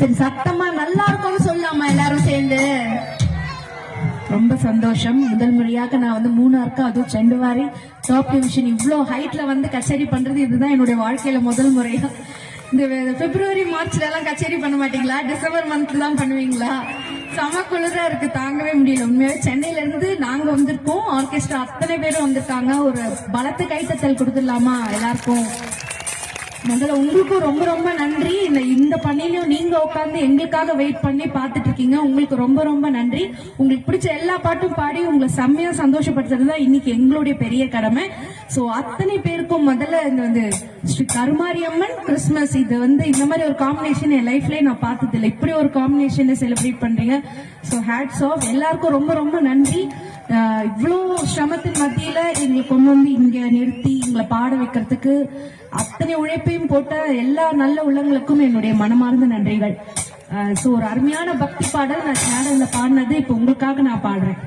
சரி சத்தமா நல்லா இருக்கும்னு சொல்லலாமா எல்லாரும் சேர்ந்து? ரொம்ப சந்தோஷம். முதல் முறையாக நான் வந்து மூணாருக்கு, அதுவும் செண்டுவாரி டாப் டிவிஷன் இவ்வளோ ஹைட்ல வந்து கச்சேரி பண்றது இதுதான் என்னுடைய வாழ்க்கையில முதல் முறையா. இந்த பிப்ரவரி மார்ச்ல எல்லாம் கச்சேரி பண்ண மாட்டீங்களா? டிசம்பர் மந்த்ல தான் பண்ணுவீங்களா? செம குளிரா இருக்கு, தாங்கவே முடியல. உண்மையாவே சென்னையில இருந்து நாங்க வந்திருக்கோம், ஆர்கெஸ்ட்ரா அத்தனை பேரும் வந்திருக்காங்க. ஒரு பலத்த கைத்தட்டல் கொடுத்துடலாமா எல்லாருக்கும்? முதல்ல உங்களுக்கும் ரொம்ப ரொம்ப நன்றி. இந்த பணியிலும் நீங்க உட்காந்து எங்களுக்காக வெயிட் பண்ணி பார்த்துட்டு இருக்கீங்க. உங்களுக்கு ரொம்ப ரொம்ப நன்றி. உங்களுக்கு பிடிச்ச எல்லா பாட்டும் பாடி உங்களை செம்மையா சந்தோஷப்படுத்துறது தான் இன்னைக்கு எங்களுடைய பெரிய கடமை. சோ அத்தனை பேருக்கும் முதல்ல இந்த வந்து ஸ்ரீ கருமாரியம்மன் கிறிஸ்துமஸ், இது வந்து இந்த மாதிரி ஒரு காம்பினேஷன் என் லைஃப்லயே நான் பார்த்தது இல்லை. இப்படி ஒரு காம்பினேஷனை செலிப்ரேட் பண்றீங்க. So hats off. எல்லாருக்கும் ரொம்ப ரொம்ப நன்றி. இவ்வளோ சிரமத்தின் மத்தியில எங்களை கொண்டு வந்து இங்க நிறுத்தி எங்களை பாட வைக்கிறதுக்கு அத்தனை உழைப்பையும் போட்ட எல்லா நல்ல உள்ளங்களுக்கும் என்னுடைய மனமார்ந்த நன்றிகள். சோ ஒரு அருமையான பக்தி பாடல் நான் சேனல்ல பாடினது இப்ப உங்களுக்காக நான் பாடுறேன்.